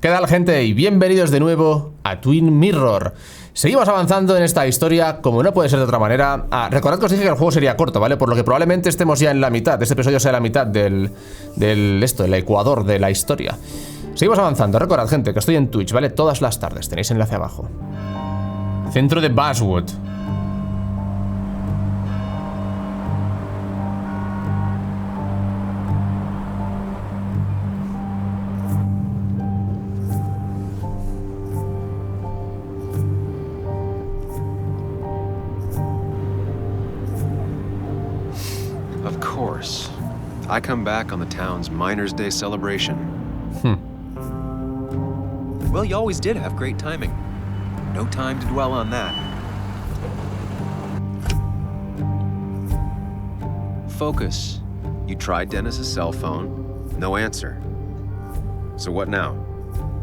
¿Qué tal, gente? Y bienvenidos de nuevo a Twin Mirror. Seguimos avanzando en esta historia, como no puede ser de otra manera. Recordad que os dije que el juego sería corto, ¿vale? Por lo que probablemente estemos ya en la mitad. Este episodio sea la mitad del ecuador de la historia. Seguimos avanzando. Recordad, gente, que estoy en Twitch, ¿vale? Todas las tardes. Tenéis enlace abajo. Centro de Basswood. I come back on the town's Miners' Day celebration. Well, you always did have great timing. No time to dwell on that. Focus. You tried Dennis's cell phone. No answer. So what now?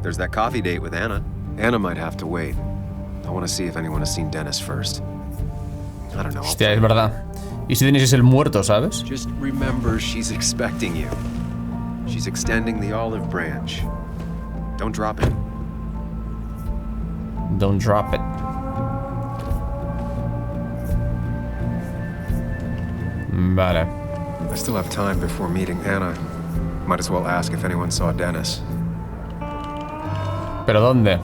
There's that coffee date with Anna. Anna might have to wait. I want to see if anyone has seen Dennis first. I don't know. Hostia, es verdad. ¿Y si Dennis es el muerto, sabes? Just remember she's expecting you. She's extending the olive branch. Don't drop it. Don't drop it. Vale. I still have time before meeting Anna. Might as well ask if anyone saw Dennis. ¿Pero dónde?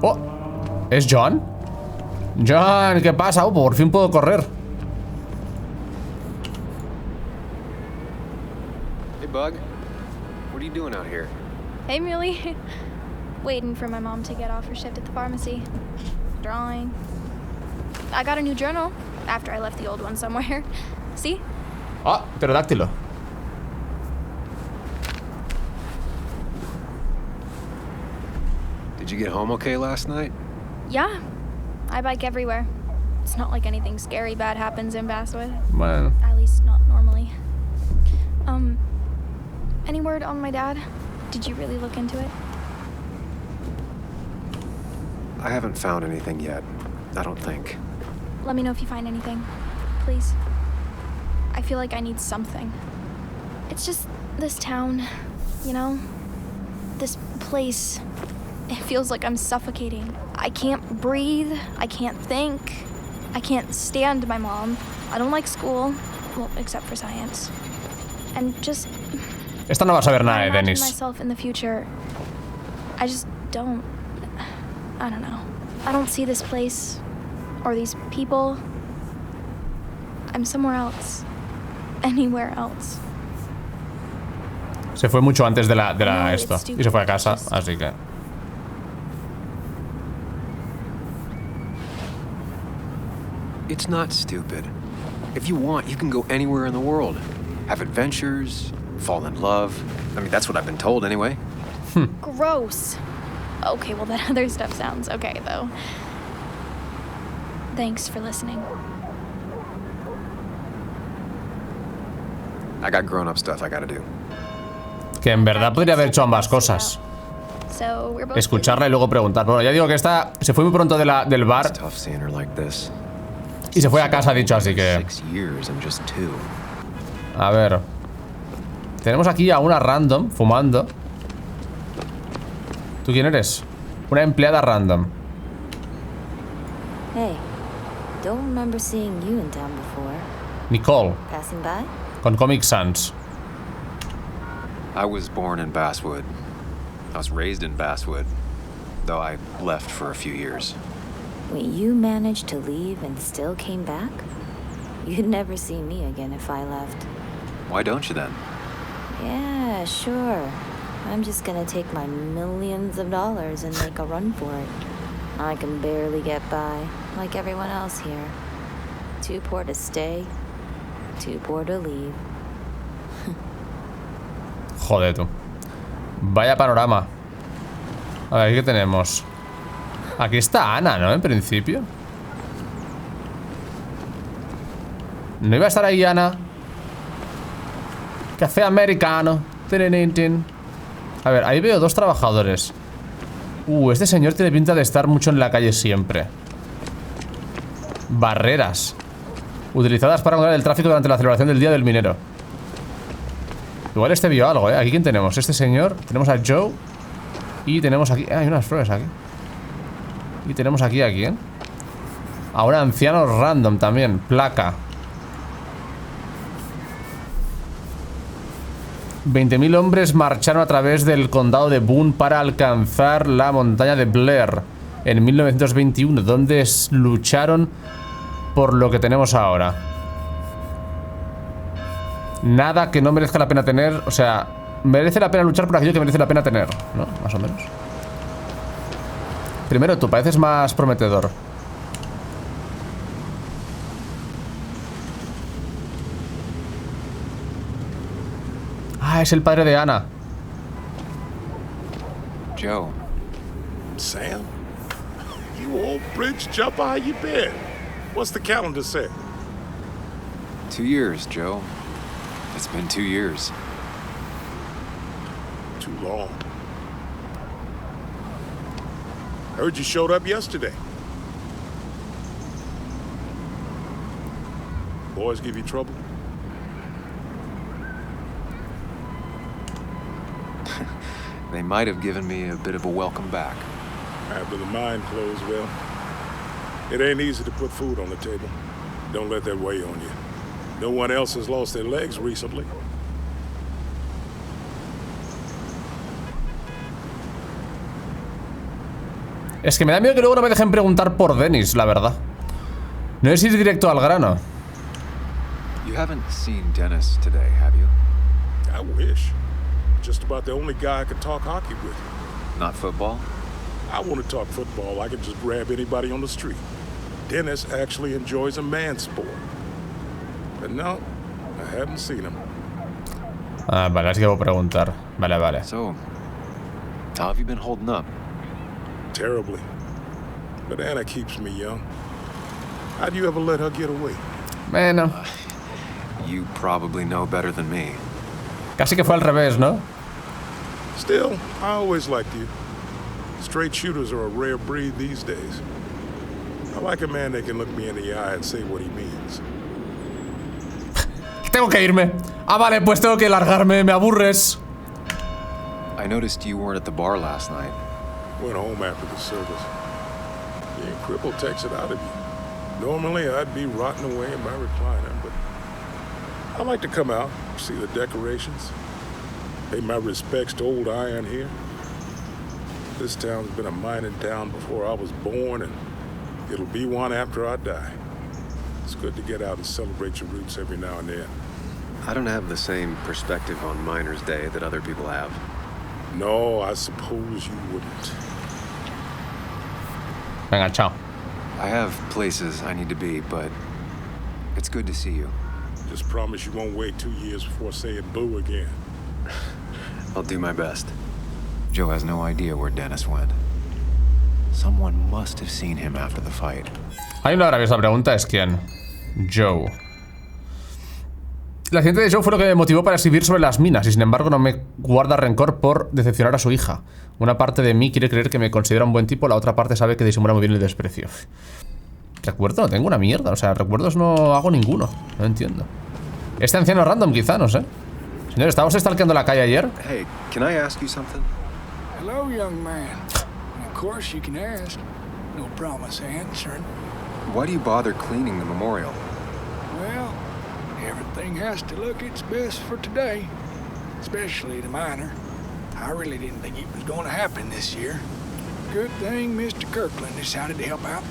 Oh, ¿es John? John, ¿qué pasa? Oh, por fin puedo correr. Hey, Bug. What are you doing out here? Hey, Muley. Waiting for my mom to get off her shift at the pharmacy. Drawing. I got a new journal after I left the old one somewhere. See? Ah, pterodáctilo. Did you get home okay last night? Yeah. I bike everywhere. It's not like anything scary bad happens in Basswood. Bueno. At least not normally. Any word on my dad? Did you really look into it? I haven't found anything yet. I don't think. Let me know if you find anything. Please. I feel like I need something. It's just this town, you know? This place. It feels like I'm suffocating. I can't breathe. I can't think. I can't stand my mom. I don't like school. Well, except for science. And just... Esta no va a saber nada de imagine Dennis. myself in the future. I just don't... I don't know. I don't see this place. Or these people. I'm somewhere else. Anywhere else. Se fue mucho antes de la esto. Y se fue a casa, así que... It's not stupid. If you want, you can go anywhere in the world. Have adventures, fall in love. I mean, that's what I've been told anyway. Gross. Okay, well, that other stuff sounds okay, though. Thanks for listening. I got grown-up stuff I gotta do. Que en verdad podría haber hecho ambas cosas. So we're both Escucharla y luego preguntar. Bueno, ya digo que esta se fue muy pronto del bar It's tough seeing her like this. y se fue a casa, dicho, así que... 6 years and just 2. A ver. Tenemos aquí a una random fumando. ¿Tú quién eres? Una empleada random. Hey, don't remember seeing you in town before. Nicole, Passing by? con Comic Sans. I was born in Basswood. I was raised in Basswood, though I left for a few years. Wait, you managed to leave and still came back? You'd never see me again if I left. Why don't you then? Yeah, sure. I'm just gonna take my millions of dollars and make a run for it. I can barely get by, like everyone else here. Too poor to stay, too poor to leave. Joder, tú. Vaya panorama. A ver, ¿qué tenemos? Aquí está Ana, ¿no? En principio. ¿No iba a estar ahí Ana? Café americano. A ver, ahí veo dos trabajadores. Este señor tiene pinta de estar mucho en la calle siempre. Barreras utilizadas para controlar el tráfico durante la celebración del Día del Minero. Igual este vio algo, ¿eh? Aquí quién tenemos, este señor. Tenemos a Joe. Y tenemos aquí, hay unas flores aquí. Y tenemos aquí a quién. A un anciano random también, placa. 20.000 hombres marcharon a través del condado de Boone para alcanzar la montaña de Blair en 1921, donde lucharon por lo que tenemos ahora. Nada que no merezca la pena tener, o sea, merece la pena luchar por aquello que merece la pena tener, ¿no? Más o menos. Primero tú, pareces más prometedor. Ah, es el padre de Ana. Joe. Sam? You old bridge jumper, how you been? What's the calendar say? 2 years, Joe. It's been 2 years. Too long. Heard you showed up yesterday. Boys give you trouble? They might have given me a bit of a welcome back. After the mine closed, well, it ain't easy to put food on the table. Don't let that weigh on you. No one else has lost their legs recently. Es que me da miedo que luego no me dejen preguntar por Dennis, la verdad. No es ir directo al grano. You haven't seen Dennis today, have you? I wish. Just about the only guy I could talk hockey with. Not football? I want to talk football. I can just grab anybody on the street. Dennis actually enjoys a man's sport. But no, I haven't seen him. Ah, vale, es que voy a preguntar. Vale, vale. So, how have you been holding up? Terribly. But Anna keeps me young. How'd you ever let her get away? Bueno, You probably know better than me. casi que fue al revés, ¿no? Still, I always liked you. Straight shooters are a rare breed these days. I like a man that can look me in the eye and say what he means. Tengo que irme. Ah, vale, pues tengo que largarme, me aburres. I noticed you weren't at the bar last night. Went home after the service. Being crippled takes it out of you. Normally, I'd be rotting away in my recliner, but I like to come out, see the decorations, pay my respects to old iron here. This town's been a mining town before I was born, and it'll be one after I die. It's good to get out and celebrate your roots every now and then. I don't have the same perspective on Miners' Day that other people have. No, I suppose you wouldn't. Venga, chao. I have places I need to be, but it's good to see you. Just promise you won't wait 2 years before saying boo again. I'll do my best. Joe has no idea where Dennis went. Someone must have seen him after the fight. Hay una graciosa pregunta, es quién. Joe. El accidente de Joe fue lo que me motivó para escribir sobre las minas y sin embargo no me guarda rencor por decepcionar a su hija. Una parte de mí quiere creer que me considera un buen tipo, la otra parte sabe que disimula muy bien el desprecio. Recuerdo, no tengo una mierda, o sea, recuerdos no hago ninguno, no entiendo. Este anciano random quizá, no sé. Señor, ¿estábamos stalkeando la calle ayer? Hey, can I ask you something? Hello, young man. Of course you can ask. No promise answering. Why do you bother cleaning the memorial? Well, everything has to look its best for today, especially the miner. I really didn't think it was going to happen this year. Good thing Mr. Kirkland decided to help out.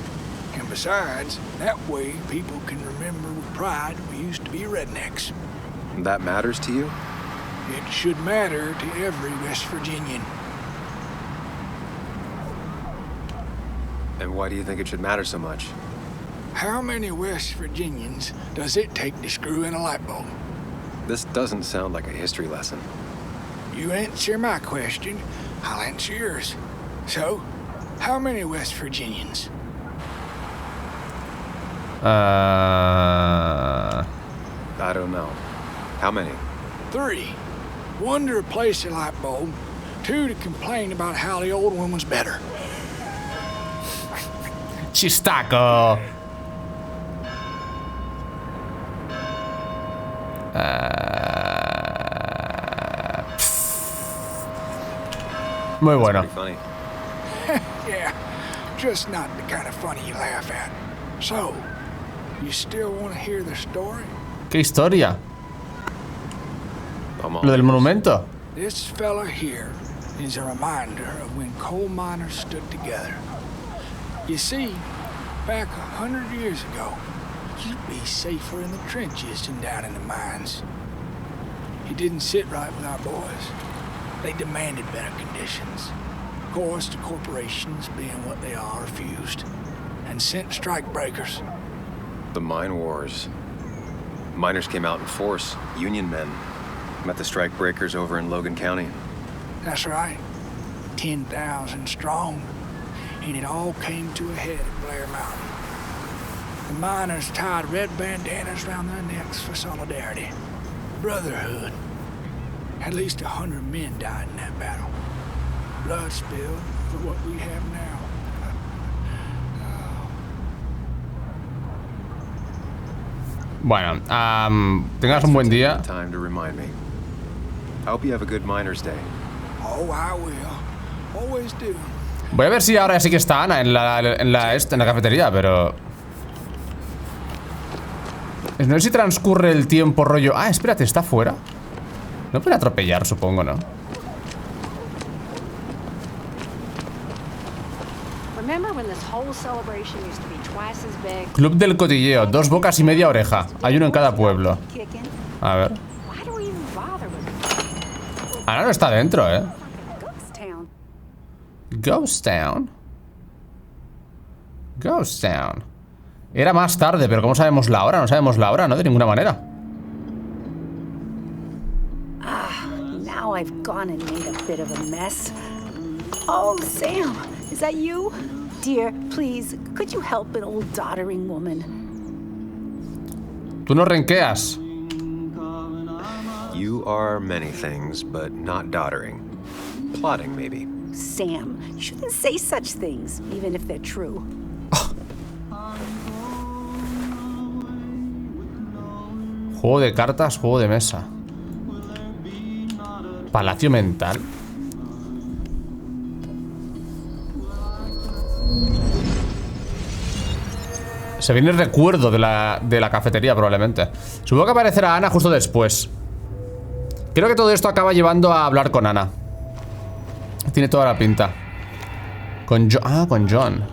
And besides, that way people can remember with pride we used to be rednecks. That matters to you? It should matter to every West Virginian. And why do you think it should matter so much? How many West Virginians does it take to screw in a light bulb? This doesn't sound like a history lesson. You answer my question, I'll answer yours. So, how many West Virginians? I don't know. How many? 3. 1 to replace the light bulb. 2 to complain about how the old one was better. Chistaco. Muy bueno. Pretty funny. Yeah, just not the kind of funny you laugh at. So, you still want to hear the story? ¿Qué historia? Come Lo del on. monumento. This fella here is a reminder of when coal miners stood together. You see, back 100 years ago, you'd be safer in the trenches than down in the mines. He didn't sit right with our boys. They demanded better conditions. Of course, the corporations, being what they are, refused and sent strike breakers. The mine wars. Miners came out in force. Union men met the strike breakers over in Logan County. That's right. 10,000 strong. And it all came to a head at Blair Mountain. The miners tied red bandanas around their necks for solidarity. Brotherhood. At least 100 men died in that battle. Blood spilled for what we have now. Bueno, tengas un buen día. Time to remind me. I hope you have a good Miners' Day. Oh, I will. Always do. Voy a ver si ahora sí que está Ana en la cafetería, pero... No sé si transcurre el tiempo rollo... Ah, espérate, ¿está fuera? No puede atropellar, supongo, ¿no? Club del cotilleo, 2 bocas y media oreja. Hay uno en cada pueblo. A ver. Ana no está dentro, ¿eh? Ghost Town. Ghost Town. Era más tarde, pero ¿cómo sabemos la hora? No sabemos la hora, ¿no? De ninguna manera. Now I've gone and made a bit of a mess. Oh, Sam, is that you? Dear, please, could you help an old doddering woman? Tú no renqueas. You are many things, but not doddering. Plotting, maybe. Sam, you shouldn't say such things, even if they're true. Juego de cartas, juego de mesa. Palacio mental. Se viene el recuerdo de la cafetería probablemente. Supongo que aparecerá Ana justo después. Creo que todo esto acaba llevando a hablar con Ana. Tiene toda la pinta. Con John. Ah, con John.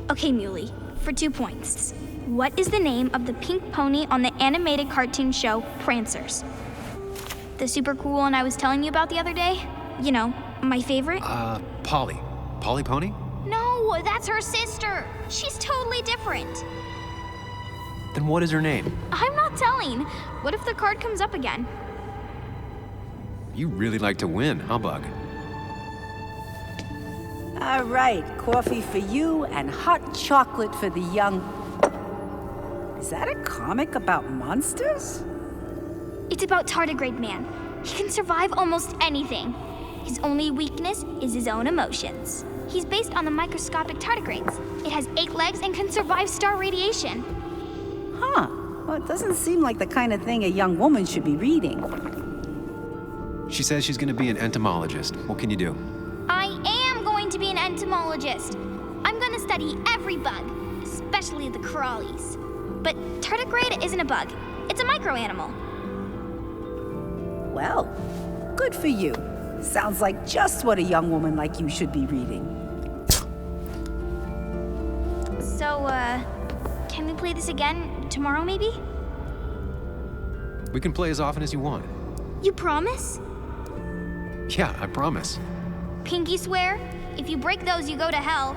Okay, Muley, for 2 points. What is the name of the pink pony on the animated cartoon show Prancers? The super cool one I was telling you about the other day? You know, my favorite? Polly. Polly Pony? No, that's her sister. She's totally different. Then what is her name? I'm not telling. What if the card comes up again? You really like to win, huh, Bug? All right, coffee for you and hot chocolate for the young... Is that a comic about monsters? It's about Tardigrade Man. He can survive almost anything. His only weakness is his own emotions. He's based on the microscopic tardigrades. It has 8 legs and can survive star radiation. Huh. Well, it doesn't seem like the kind of thing a young woman should be reading. She says she's gonna be an entomologist. What can you do? I am going to be an entomologist. I'm going to study every bug, especially the crawlies. But tardigrade isn't a bug. It's a microanimal. Well, good for you. Sounds like just what a young woman like you should be reading. So, can we play this again tomorrow, maybe? We can play as often as you want. You promise? Yeah, I promise. Pinky swear? If you break those, you go to hell.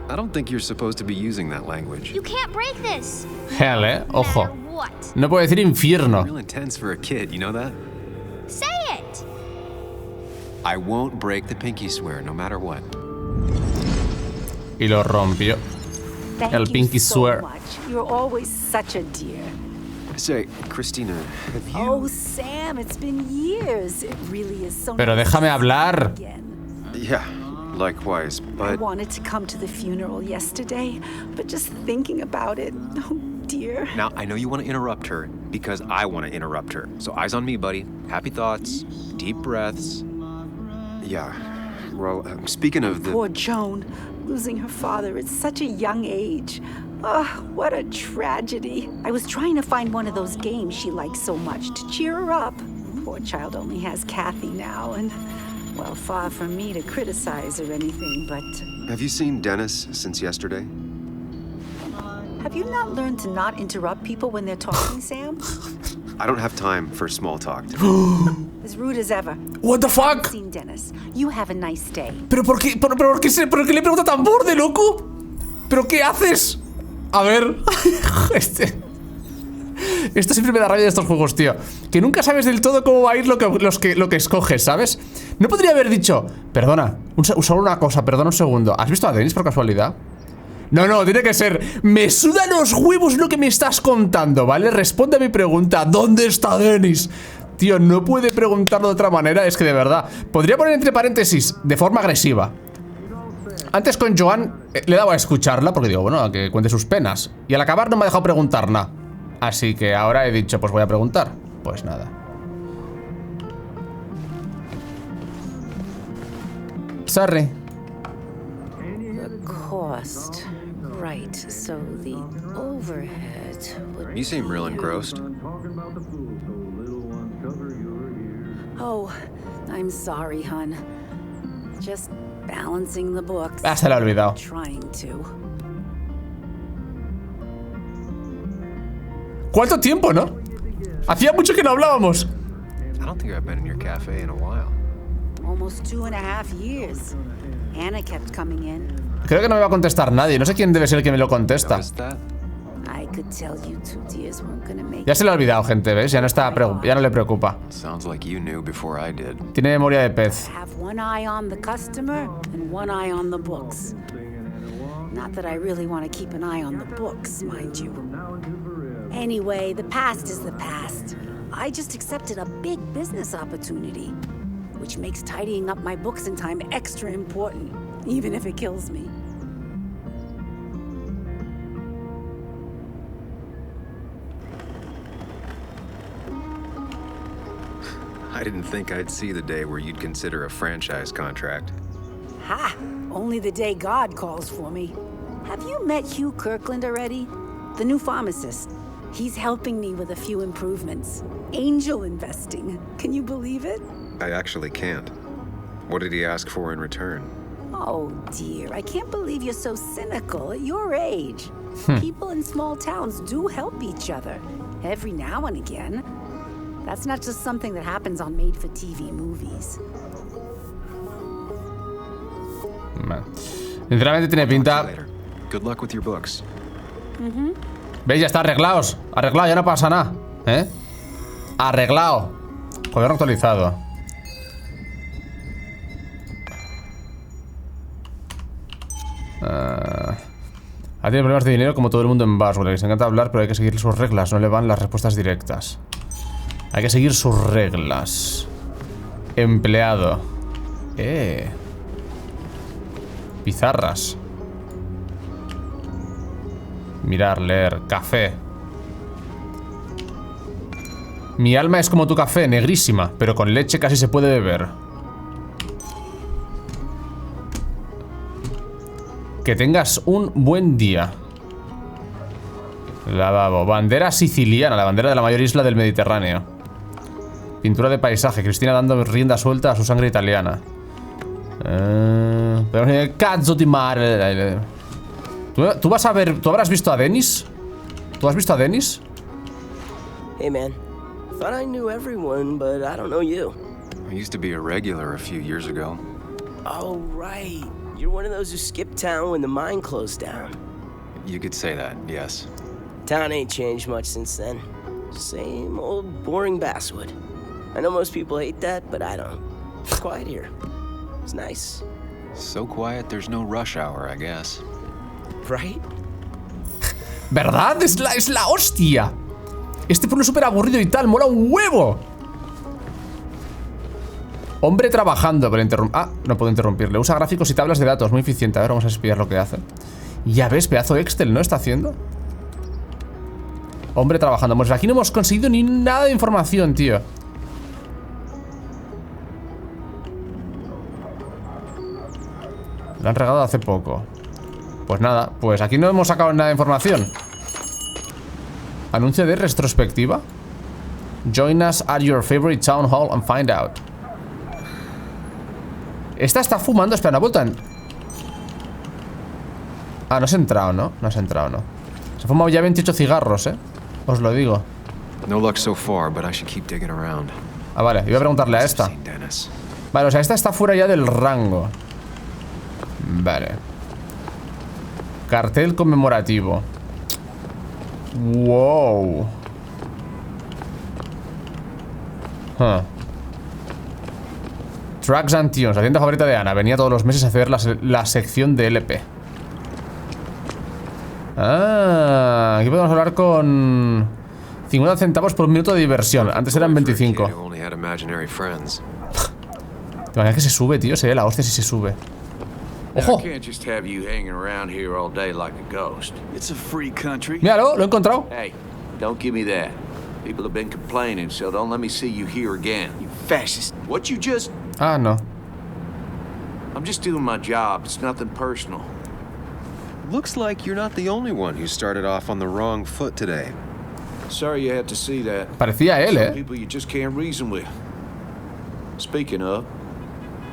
I don't think you're supposed to be using that language. You can't break this. Hell, ojo. No matter what. No puedo decir infierno. Real intense for a kid, you know that? Say it. I won't break the pinky swear, no matter what. Y lo rompió. Thank El you pinky so swear. much. You're always such a dear. Say, Christina, have you... Oh, Sam, it's been years. It really is so Pero nice déjame to see you hablar. again. Yeah, likewise, I but... wanted to come to the funeral yesterday, but just thinking about it, oh dear. Now, I know you want to interrupt her because I want to interrupt her. So eyes on me, buddy. Happy thoughts, deep breaths. Yeah. Well, speaking of the... Poor Joan, losing her father at such a young age. Oh, what a tragedy. I was trying to find one of those games she likes so much to cheer her up. Poor child only has Kathy now, and, well, far from me to criticize or anything, but... Have you seen Dennis since yesterday? Have you not learned to not interrupt people when they're talking, Sam? I don't have time for small talk. As rude as ever. What the fuck? Seen Dennis. You have a nice day. ¿Pero por qué le pregunta tan borde, loco? ¿Pero qué haces? A ver... Esto siempre me da rabia de estos juegos, tío. Que nunca sabes del todo cómo va a ir lo que escoges, ¿sabes? No podría haber dicho... Perdona, solo una cosa, perdona un segundo. ¿Has visto a Dennis por casualidad? No, tiene que ser... Me sudan los huevos lo que me estás contando, ¿vale? Responde a mi pregunta. ¿Dónde está Dennis? Tío, no puede preguntarlo de otra manera. Es que de verdad... Podría poner entre paréntesis, de forma agresiva. Antes con Joan le daba a escucharla porque digo, bueno, a que cuente sus penas. Y al acabar no me ha dejado preguntar nada. Así que ahora he dicho, pues voy a preguntar. Pues nada. Sorry. The cost. Right, so the overhead would... You seem real engrossed. Oh, I'm sorry, hun. Just balancing the books. Ah, se la he olvidado. Trying to. ¿Cuánto tiempo, no? Hacía mucho que no hablábamos. I don't think I've been in your cafe in a while. Almost 2.5 years. Anna kept coming in. Creo que no me va a contestar nadie. No sé quién debe ser el que me lo contesta. I could tell you 2 dears weren't gonna make... Ya se lo ha olvidado, gente, ¿ves? Ya no le preocupa. Sounds like you knew before I did. Tiene memoria de pez. Have one eye on the customer and one eye on the books. Not that I really want to keep an eye on the books, mind you. Anyway, the past is the past. I just accepted a big business opportunity, which makes tidying up my books in time extra important, even if it kills me. I didn't think I'd see the day where you'd consider a franchise contract. Ha! Only the day God calls for me. Have you met Hugh Kirkland already? The new pharmacist. He's helping me with a few improvements. Angel investing. Can you believe it? I actually can't. What did he ask for in return? Oh, dear. I can't believe you're so cynical at your age. People in small towns do help each other. Every now and again. That's not just something that happens on made-for-TV movies. Sinceramente tiene pinta... Good luck with your books. ¿Veis? Ya está arreglados. Arreglado, ya no pasa nada. ¿Eh? Arreglado. Gobierno actualizado. Ha tenido problemas de dinero como todo el mundo en Baswell. Les encanta hablar, pero hay que seguir sus reglas. No le van las respuestas directas. Hay que seguir sus reglas. Empleado. Pizarras. Mirar, leer, café. Mi alma es como tu café, negrísima, pero con leche casi se puede beber. Que tengas un buen día. Lavabo. Bandera siciliana, la bandera de la mayor isla del Mediterráneo. Pintura de paisaje, Cristina dando rienda suelta a su sangre italiana. Cazzo di mare. ¿Tú vas a ver? ¿Tú habrás visto a Dennis? ¿Tú has visto a Dennis? Hey man, thought I knew everyone, but I don't know you. I used to be a regular a few years ago. Oh right, you're one of those who skipped town when the mine closed down. You could say that, yes. Town ain't changed much since then. Same old boring basswood. I know most people hate that, but I don't. It's quiet here. It's nice. So quiet there's no rush hour, I guess. Right? ¿Verdad? Es la hostia. Este pueblo es súper aburrido y tal, mola un huevo. Hombre trabajando, pero no puedo interrumpirle. Usa gráficos y tablas de datos, muy eficiente. A ver, vamos a espiar lo que hace. Ya ves, pedazo Excel, ¿no? Está haciendo. Hombre trabajando. Pues aquí no hemos conseguido ni nada de información, tío. Lo han regado hace poco. Pues nada, pues aquí no hemos sacado nada de información. Anuncio de retrospectiva. Join us at your favorite town hall and find out. Esta está fumando, espera, una vuelta. Ah, no has entrado, ¿no? No has entrado, ¿no? Se ha fumado ya 28 cigarros, os lo digo. No luck so far, but I should keep digging around. Ah, vale, iba a preguntarle a esta. Vale, o sea, esta está fuera ya del rango. Vale. Cartel conmemorativo. Wow. Tracks and Tunes, la tienda favorita de Ana. Venía todos los meses a hacer la sección de LP. Ah, aquí podemos hablar con 50 centavos por minuto de diversión. Antes eran 25. ¿Te imaginas que se sube, tío? Sería la hostia si se sube. ¡Ojo! Míralo, lo he encontrado. Hey, don't give me that. People have been complaining, so don't let me see you here again. You fascist. What you just... Ah, no. I'm just doing my job. It's nothing personal. Looks like you're not the only one who started off on the wrong foot today. Sorry you had to see that. Parecía él, Some people you just can't reason with. Speaking of,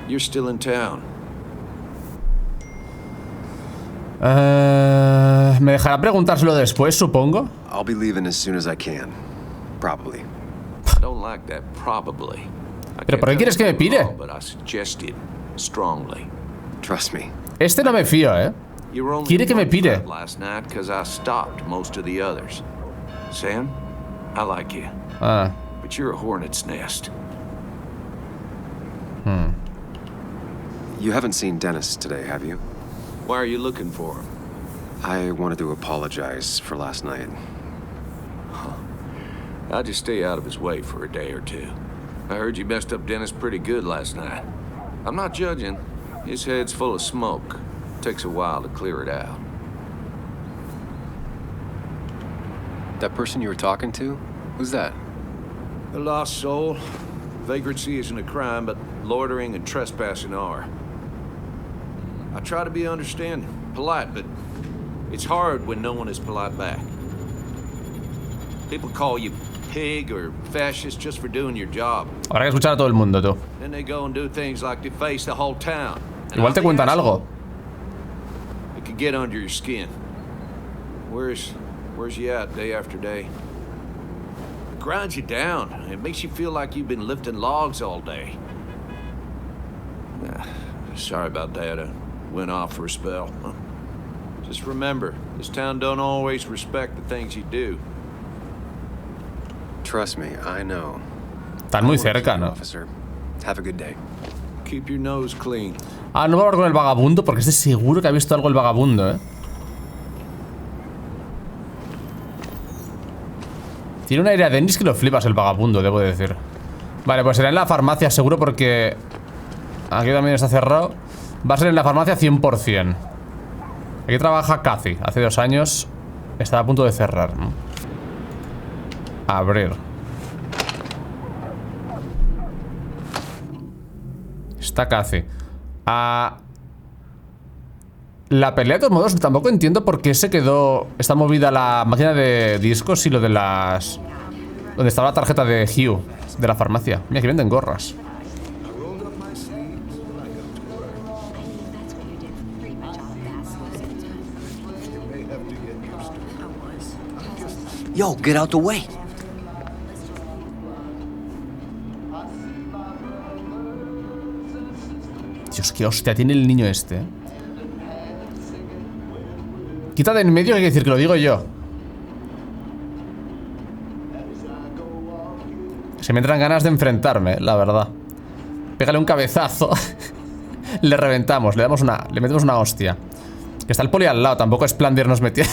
you're still in town. ¿Me dejará preguntárselo después, supongo? I'll be leaving as soon as I can. Probably. I don't like that probably. ¿Pero por qué quieres que me pire? But I suggest it strongly. Trust me. Este no me fío, Quiere que me pire. Last night because I stopped most of the others. Sam, I like you. Ah. But you're a hornet's nest. You haven't seen Dennis today, have you? Why are you looking for him? I wanted to apologize for last night. I'll just stay out of his way for a day or two. I heard you messed up Dennis pretty good last night. I'm not judging. His head's full of smoke. Takes a while to clear it out. That person you were talking to? Who's that? A lost soul. Vagrancy isn't a crime, but loitering and trespassing are. I try to be understanding, polite, but it's hard when no one is polite back. People call you pig or fascist just for doing your job. Habrá que escuchar a todo el mundo, tú. Then they go and do things like deface the whole town. Igual te cuentan algo. It could get under your skin. Where's you at day after day? It grinds you down. It makes you feel like you've been lifting logs all day. Sorry about that. I went off for a spell. Just remember, this town don't always respect the things you do. Trust me, I know. Están muy cerca, ¿no? Officer. Have a good day. Keep your nose clean. Ah, no voy a hablar con el vagabundo porque este seguro que ha visto algo el vagabundo, Tiene un aire a Dennis que lo flipas el vagabundo, debo decir. Vale, pues será en la farmacia seguro porque aquí también está cerrado. Va a ser en la farmacia 100%. Aquí trabaja Cathy. Hace 2 años estaba a punto de cerrar, ¿no? Abrir. Está Cathy. La pelea de todos modos tampoco entiendo por qué se quedó. Está movida la máquina de discos y lo de las... Donde estaba la tarjeta de Hugh de la farmacia. Mira, aquí venden gorras. Yo, get out the way. Dios, qué hostia tiene el niño este. Quita de en medio, que hay que decir que lo digo yo. Se me entran ganas de enfrentarme, la verdad. Pégale un cabezazo. Le reventamos, le metemos una hostia. Que está el poli al lado, tampoco es plan de irnos metiendo.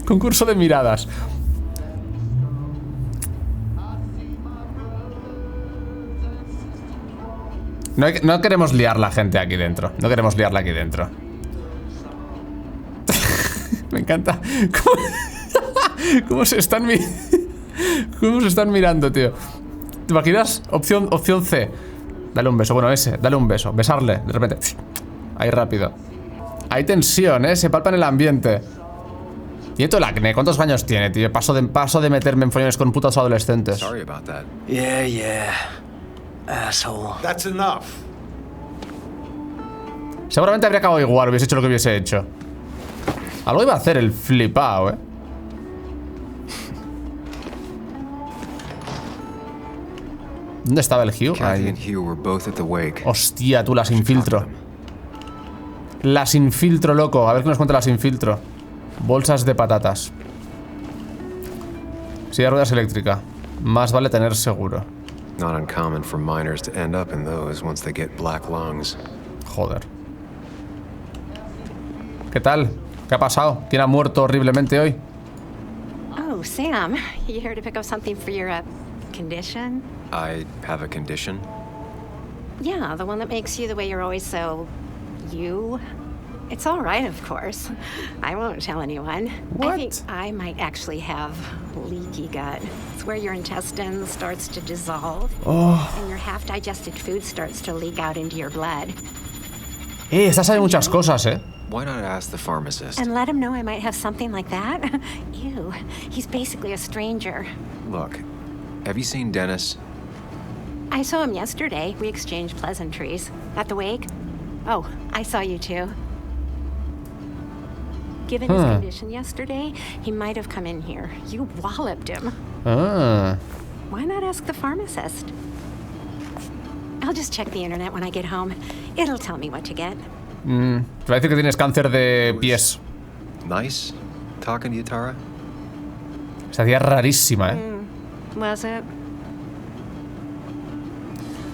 Concurso de miradas. No queremos liar la gente aquí dentro. No queremos liarla aquí dentro. encanta cómo se están cómo se están mirando, tío. ¿Te imaginas? Opción C. Dale un beso, bueno, ese, dale un beso. Besarle, de repente. Ahí rápido. Hay tensión, se palpa en el ambiente. Tiene todo el acné, ¿cuántos años tiene, tío? Paso de meterme en follones con putos adolescentes. Sorry about that. Yeah. Asshole. That's enough. Seguramente habría acabado igual, hubiese hecho lo que hubiese hecho. Algo iba a hacer el flipao, ¿Dónde estaba el Hugh? Kathy and Hugh were both at the wake. Hostia, tú, las infiltro. Las infiltro, loco. A ver qué nos cuenta las infiltro. Bolsas de patatas. Silla de ruedas eléctrica. Más vale tener seguro. Not uncommon for miners to end up in those once they get black lungs. Joder. ¿Qué tal? ¿Qué ha pasado? ¿Quién ha muerto horriblemente hoy? Oh, Sam, you here to pick up something for your condition? I have a condition. Yeah, the one that makes you the way you're always so... you? It's all right, of course. I won't tell anyone. What? I think I might actually have leaky gut. It's where your intestine starts to dissolve, and your half-digested food starts to leak out into your blood. Esta sabe muchas cosas, Why not ask the pharmacist? And let him know I might have something like that? Ew, he's basically a stranger. Look, have you seen Dennis? I saw him yesterday. We exchanged pleasantries. At the wake? Oh, I saw you too. Given his condition yesterday, he might have come in here. You walloped him. Why not ask the pharmacist? I'll just check the internet when I get home. It'll tell me what to get. Te va a decir que tienes cáncer de pies. Nice talking to you, Tara. Se hacía rarísima, Was it?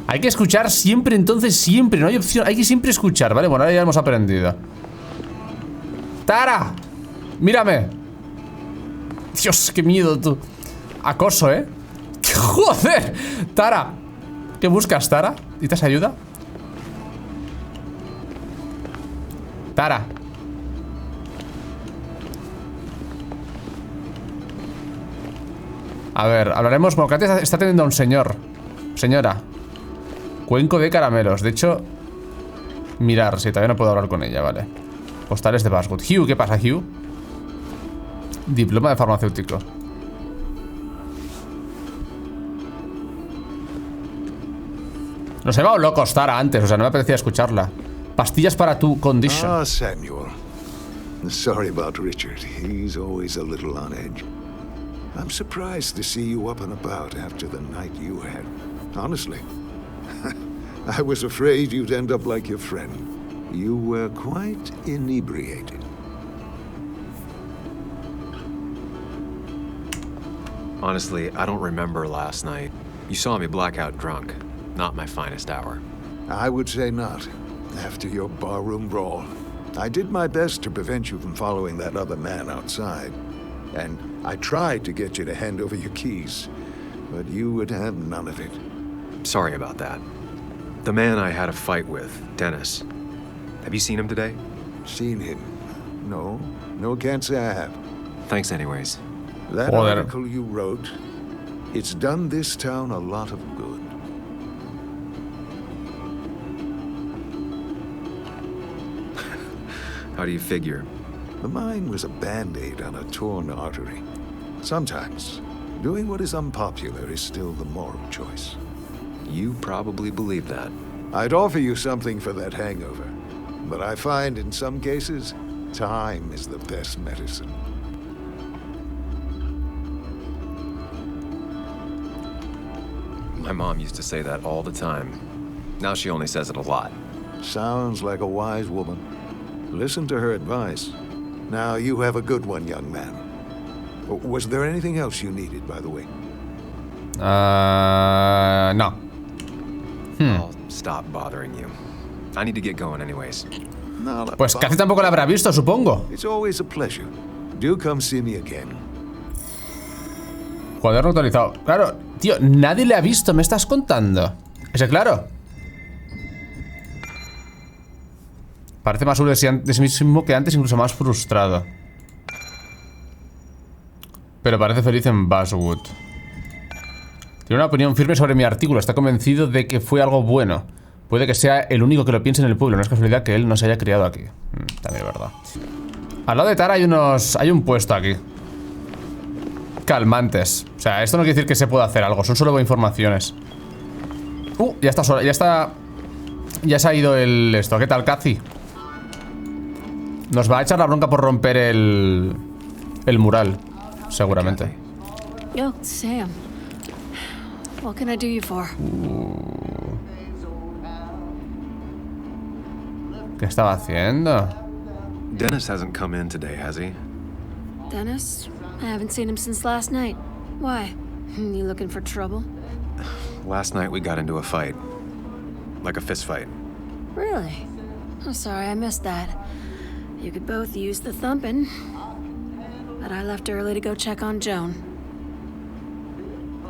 Hay que escuchar siempre, entonces siempre. No hay opción, hay que siempre escuchar, ¿vale? Bueno, ahora ya hemos aprendido. ¡Tara! ¡Mírame! Dios, qué miedo, tú. Acoso, ¡Joder! ¡Tara! ¿Qué buscas, Tara? ¿Necesitas ayuda? Tara. A ver, hablaremos... Bueno, Katia está teniendo a un señor. Señora. Cuenco de caramelos. De hecho... Mirar, sí, todavía no puedo hablar con ella, vale. Postales de Basswood. Hugh, ¿qué pasa, Hugh? Diploma de farmacéutico. Nos he llevado locos, Tara, antes. O sea, no me apetecía escucharla. Pastillas para tu condition. Ah, Samuel. Sorry about Richard. He's always a little on edge. I'm surprised to see you up and about after the night you had. Honestly. I was afraid you'd end up like your friend. You were quite inebriated. Honestly, I don't remember last night. You saw me blackout drunk. Not my finest hour. I would say not. After your barroom brawl. I did my best to prevent you from following that other man outside. And I tried to get you to hand over your keys. But you would have none of it. Sorry about that. The man I had a fight with, Dennis. Have you seen him today? Seen him? No. No, can't say I have. Thanks anyways. That article you wrote, it's done this town a lot of good. How do you figure? The mine was a band-aid on a torn artery. Sometimes, doing what is unpopular is still the moral choice. You probably believe that. I'd offer you something for that hangover, but I find in some cases, time is the best medicine. My mom used to say that all the time. Now she only says it a lot. Sounds like a wise woman. Listen to her advice. Now you have a good one, young man. Was there anything else you needed, by the way? No. I'll stop bothering you. I need to get going anyways. Pues casi tampoco la habrá visto, supongo. It's always a pleasure. Do come see me again. Cuaderno actualizado. Claro, tío, nadie le ha visto, me estás contando. Ese claro. Parece más seguro de sí mismo que antes, incluso más frustrado. pero parece feliz en Basswood. Tiene una opinión firme sobre mi artículo. Está convencido de que fue algo bueno. Puede que sea el único que lo piense en el pueblo. No es casualidad que él no se haya criado aquí. También es verdad. Al lado de Tara hay un puesto aquí. Calmantes. O sea, esto no quiere decir que se pueda hacer algo. Son solo informaciones. Ya está sola. Ya se ha ido esto. ¿Qué tal, Cathy? Nos va a echar la bronca por romper el mural. Seguramente. Yo, Sam. What can I do you for? ¿Qué estaba haciendo? Dennis hasn't come in today, has he? Dennis? I haven't seen him since last night. Why? You looking for trouble? Last night we got into a fight. Like a fist fight. Really? I'm sorry I missed that. You could both use the thumping. But I left early to go check on Joan.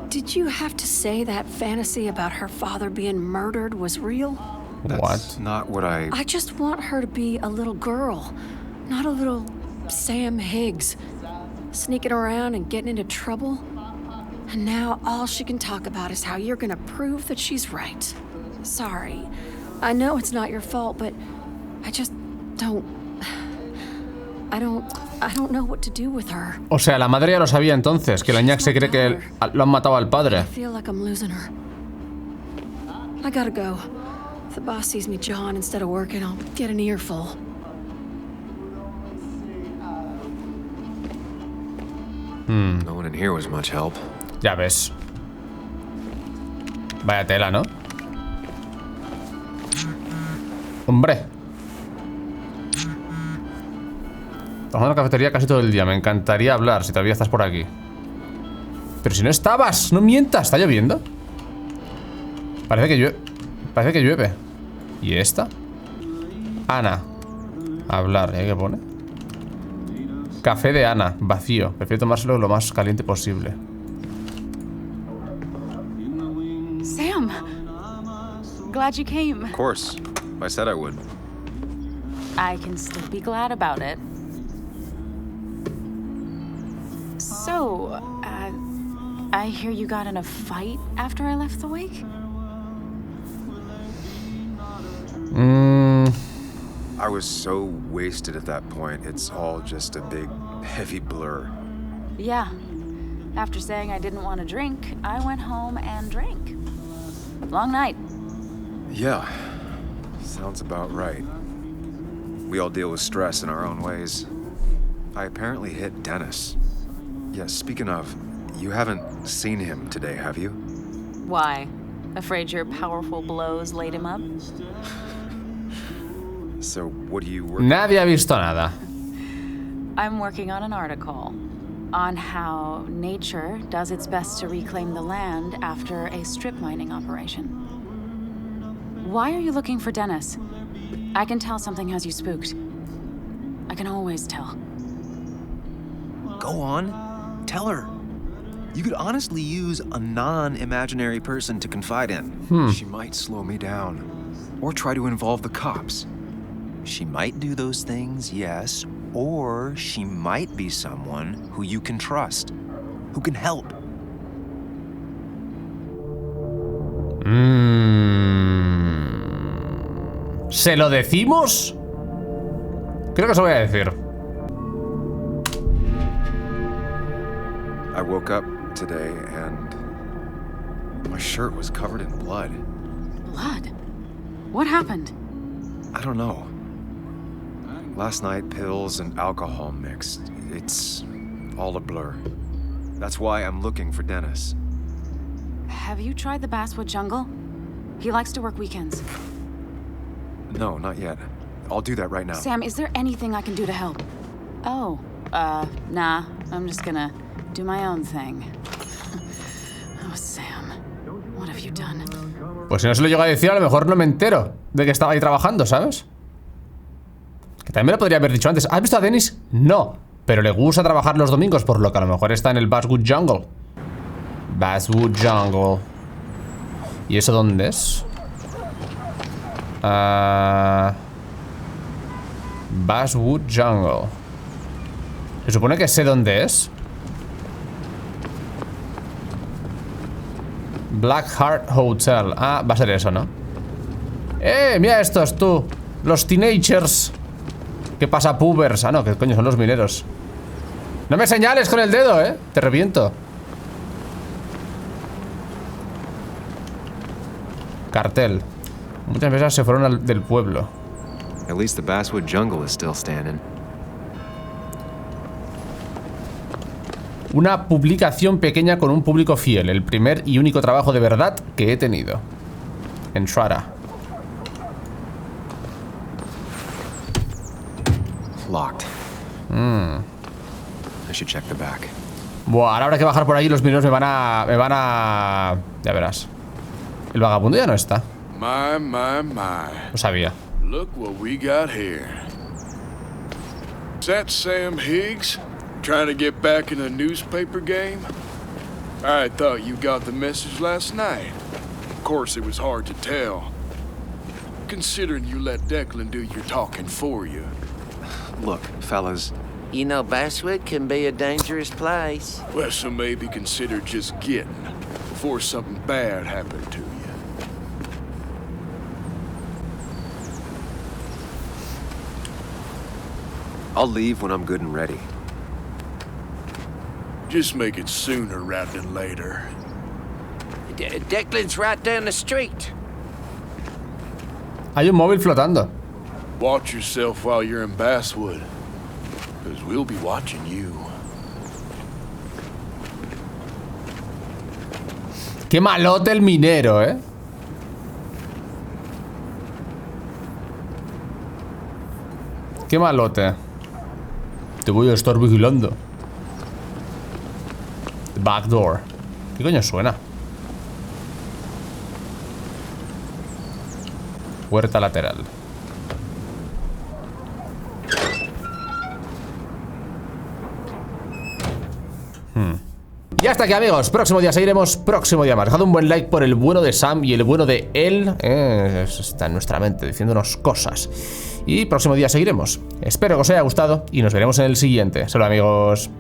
Did you have to say that fantasy about her father being murdered was real? That's not what I just want her to be a little girl, not a little Sam Higgs, sneaking around and getting into trouble. And now all she can talk about is how you're gonna prove that she's right. Sorry. I know it's not your fault, but I just don't... I don't know what to do with her. O sea, la madre ya lo sabía entonces, que la ñac se cree que lo han matado al padre. I feel like I'm losing her. I gotta go. If the boss sees me jawing instead of working, I'll get an earful. No one in here was much help. Ya ves. Vaya tela, ¿no? Hombre. Trabajando en la cafetería casi todo el día. Me encantaría hablar si todavía estás por aquí. Pero si no estabas, no mientas. ¿Está lloviendo? Parece que llueve. ¿Y esta? Ana. Hablar, ¿qué pone? Café de Ana, vacío. Prefiero tomárselo lo más caliente posible. Sam! Glad you came. Of course. I said I would. I can still be glad about it. So, I hear you got in a fight after I left the wake? I was so wasted at that point, it's all just a big, heavy blur. Yeah. After saying I didn't want to drink, I went home and drank. Long night. Yeah. Sounds about right. We all deal with stress in our own ways. I apparently hit Dennis. Yeah, speaking of, you haven't seen him today, have you? Why? Afraid your powerful blows laid him up? So, what do you work? Nadie ha visto nada. I'm working on an article on how nature does its best to reclaim the land after a strip mining operation. Why are you looking for Dennis? I can tell something has you spooked. I can always tell. Go on. Tell her. You could honestly use a non-imaginary person to confide in. She might slow me down. Or try to involve the cops. She might do those things, yes. Or she might be someone who you can trust. Who can help. ¿Se lo decimos? Creo que se voy a decir. I woke up today and my shirt was covered in blood. Blood? What happened? I don't know. Last night, pills and alcohol mixed. It's all a blur. That's why I'm looking for Dennis. Have you tried the Basswood jungle? He likes to work weekends. No, not yet. I'll do that right now. Sam, is there anything I can do to help? Oh, nah. I'm just gonna do my own thing. Oh, Sam. What have you done? Pues si no se lo llego a decir, a lo mejor no me entero de que estaba ahí trabajando, ¿sabes? Que también me lo podría haber dicho antes. ¿Has visto a Dennis? No. Pero le gusta trabajar los domingos, por lo que a lo mejor está en el Basswood Jungle. Basswood Jungle. ¿Y eso dónde es? Basswood Jungle. Se supone que sé dónde es. Black Heart Hotel. Ah, va a ser eso, ¿no? Mira estos, tú. Los teenagers. ¿Qué pasa, pubers? Ah, no, que coño son los mineros. No me señales con el dedo, te reviento. Cartel. Muchas empresas se fueron del pueblo. At least the basswood jungle is still standing. Una publicación pequeña con un público fiel. El primer y único trabajo de verdad que he tenido. Entrada. Locked. I should check the back. Buah, ahora habrá que bajar por ahí. Los mineros me van a... Ya verás. El vagabundo ya no está. Lo sabía. Look what we got here. Is that Sam Higgs? Trying to get back in the newspaper game? I thought you got the message last night. Of course, it was hard to tell. Considering you let Declan do your talking for you. Look, fellas. You know, Basswood can be a dangerous place. Well, so maybe consider just getting before something bad happened to you. I'll leave when I'm good and ready. Just make it sooner rather than later. Declan's right down the street. Hay un móvil flotando. Watch yourself while you're in Basswood, because we'll be watching you. Qué malote el minero, Qué malote. Te voy a estar vigilando. Backdoor. ¿Qué coño suena? Puerta lateral. Y hasta aquí, amigos. Próximo día seguiremos. Próximo día más. Dejad un buen like por el bueno de Sam y el bueno de él. Está en nuestra mente diciéndonos cosas. Y próximo día seguiremos. Espero que os haya gustado y nos veremos en el siguiente. Saludos, amigos.